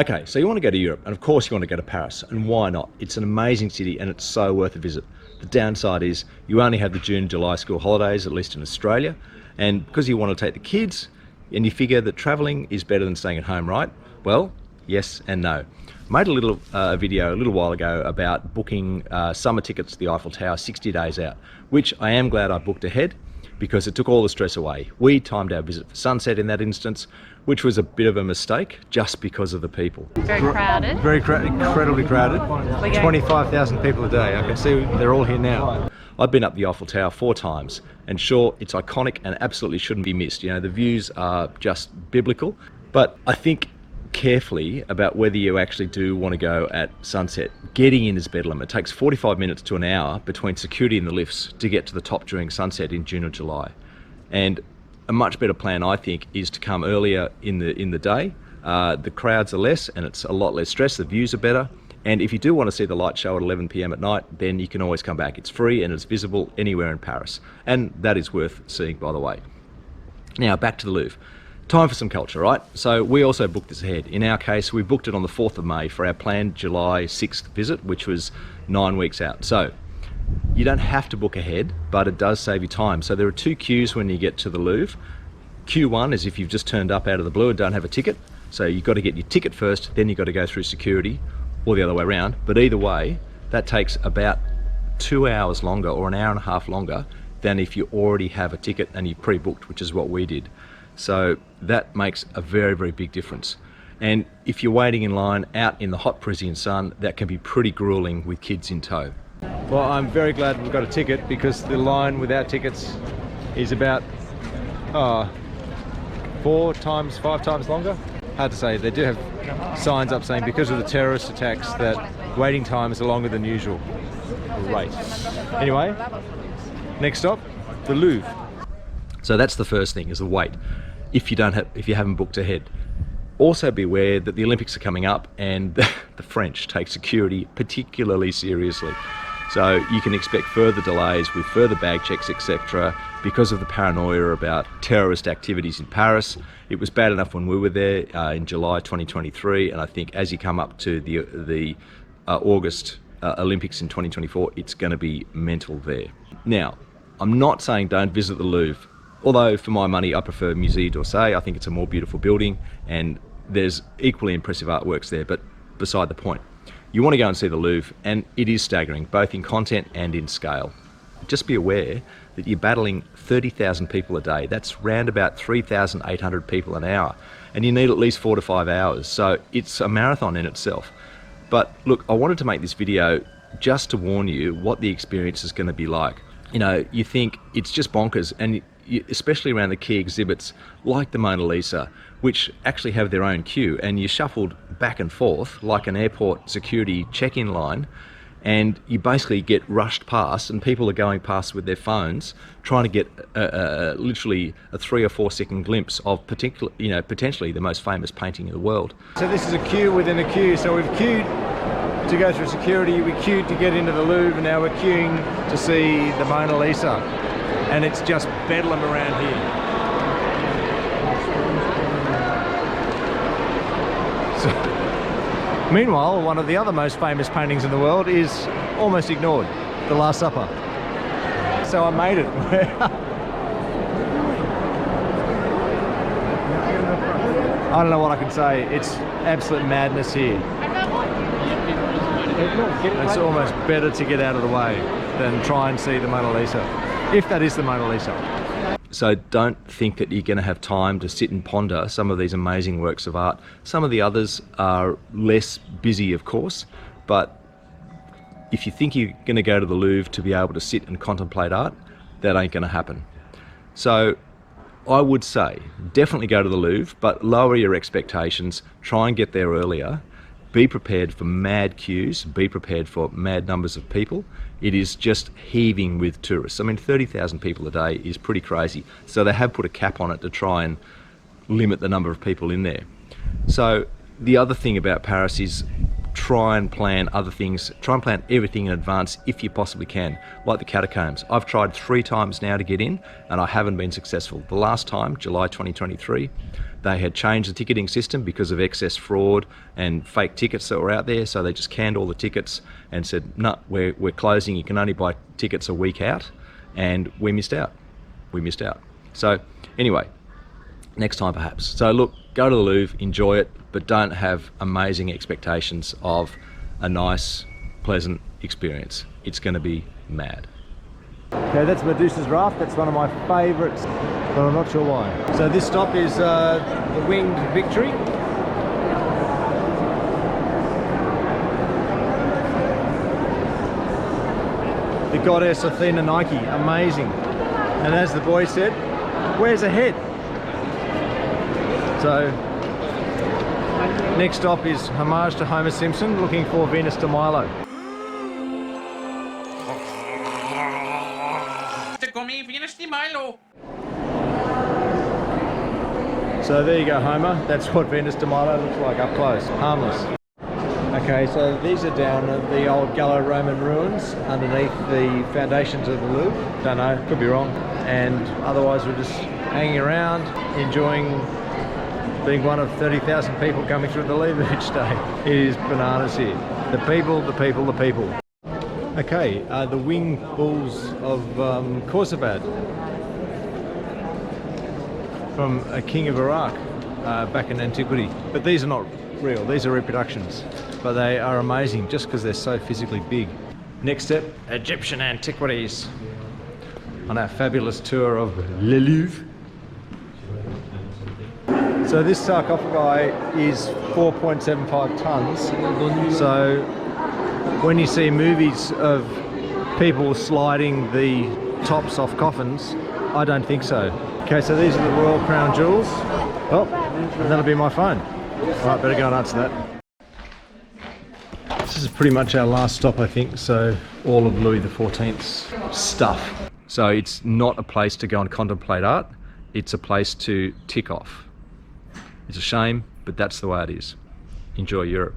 Okay, so you want to go to Europe, and of course you want to go to Paris, and why not? It's an amazing city and it's so worth a visit. The downside is you only have the June, July school holidays, at least in Australia, and because you want to take the kids, and you figure that travelling is better than staying at home, right? Well, yes and no. I made a little video a little while ago about booking summer tickets to the Eiffel Tower 60 days out, which I am glad I booked ahead because it took all the stress away. We timed our visit for sunset in that instance, which was a bit of a mistake just because of the people. Very crowded. Very crowded, incredibly crowded. 25,000 people a day. I can see they're all here now. I've been up the Eiffel Tower 4 times, and sure, it's iconic and absolutely shouldn't be missed. You know, the views are just biblical, but I think carefully about whether you actually do want to go at sunset. Getting in is bedlam. It takes 45 minutes to an hour between security and the lifts to get to the top during sunset in June or July. And a much better plan, I think, is to come earlier in the day. The crowds are less and it's a lot less stress. The views are better. And if you do want to see the light show at 11 p.m. at night, then you can always come back. It's free and it's visible anywhere in Paris. And that is worth seeing, by the way. Now, back to the Louvre. Time for some culture, right? So we also booked this ahead. In our case, we booked it on the 4th of May for our planned July 6th visit, which was 9 weeks out. So you don't have to book ahead, but it does save you time. So there are 2 queues when you get to the Louvre. Queue 1 is if you've just turned up out of the blue and don't have a ticket. So you've got to get your ticket first, then you've got to go through security, or the other way around. But either way, that takes about 2 hours longer or an hour and a half longer than if you already have a ticket and you pre-booked, which is what we did. So that makes a very, very big difference. And if you're waiting in line out in the hot Parisian sun, that can be pretty grueling with kids in tow. Well, I'm very glad we've got a ticket because the line without tickets is about 4 times, 5 times longer. Hard to say. They do have signs up saying because of the terrorist attacks that waiting times are longer than usual. Great. Anyway, next stop, the Louvre. So that's the first thing, is the wait, if you haven't booked ahead. Also be aware that the Olympics are coming up and the French take security particularly seriously. So you can expect further delays with further bag checks, etc. because of the paranoia about terrorist activities in Paris. It was bad enough when we were there in July 2023, and I think as you come up to the August Olympics in 2024, it's going to be mental there. Now, I'm not saying don't visit the Louvre. Although for my money, I prefer Musée d'Orsay. I think it's a more beautiful building and there's equally impressive artworks there, but beside the point. You want to go and see the Louvre, and it is staggering, both in content and in scale. Just be aware that you're battling 30,000 people a day. That's round about 3,800 people an hour, and you need at least 4 to 5 hours. So it's a marathon in itself. But look, I wanted to make this video just to warn you what the experience is going to be like. You know, you think it's just bonkers, and especially around the key exhibits like the Mona Lisa, which actually have their own queue, and you're shuffled back and forth like an airport security check-in line, and you basically get rushed past, and people are going past with their phones trying to get literally a 3 or 4 second glimpse of potentially the most famous painting in the world. So this is a queue within a queue. So we've queued to go through security, we queued to get into the Louvre, and now we're queuing to see the Mona Lisa. And it's just bedlam around here. So, meanwhile, one of the other most famous paintings in the world is almost ignored, The Last Supper. So I made it. I don't know what I can say. It's absolute madness here. It's almost better to get out of the way than try and see the Mona Lisa, if that is the Mona Lisa. So don't think that you're going to have time to sit and ponder some of these amazing works of art. Some of the others are less busy, of course, but if you think you're going to go to the Louvre to be able to sit and contemplate art, that ain't going to happen. So I would say definitely go to the Louvre, but lower your expectations, try and get there earlier. Be prepared for mad queues, be prepared for mad numbers of people. It is just heaving with tourists. I mean, 30,000 people a day is pretty crazy. So they have put a cap on it to try and limit the number of people in there. So the other thing about Paris is try and plan other things, try and plan everything in advance if you possibly can, like the catacombs. I've tried 3 times now to get in and I haven't been successful. The last time, July 2023, they had changed the ticketing system because of excess fraud and fake tickets that were out there, so they just canned all the tickets and said, no, we're closing, you can only buy tickets a week out, and we missed out. So anyway, next time perhaps. So look, go to the Louvre, enjoy it, but don't have amazing expectations of a nice, pleasant experience. It's going to be mad. Okay, that's Medusa's Raft. That's one of my favourites, but I'm not sure why. So this stop is the Winged Victory. The goddess Athena Nike, amazing. And as the boy said, where's the head? So, next stop is homage to Homer Simpson, looking for Venus de Milo. So there you go, Homer. That's what Venus de Milo looks like up close, harmless. Okay, so these are down at the old Gallo-Roman ruins underneath the foundations of the Louvre. Don't know, could be wrong. And otherwise we're just hanging around, enjoying being one of 30,000 people coming through the Louvre each day. It is bananas here. The people, the people, the people. Okay, the winged bulls of Khorsabad from a king of Iraq back in antiquity. But these are not real, these are reproductions. But they are amazing just because they're so physically big. Next step, Egyptian antiquities on our fabulous tour of Le Louvre. So this sarcophagi is 4.75 tons. So when you see movies of people sliding the tops off coffins, I don't think so. Okay, so these are the Royal Crown Jewels. Oh, and that'll be my phone. Right, better go and answer that. This is pretty much our last stop, I think. So all of Louis XIV's stuff. So it's not a place to go and contemplate art. It's a place to tick off. It's a shame, but that's the way it is. Enjoy Europe.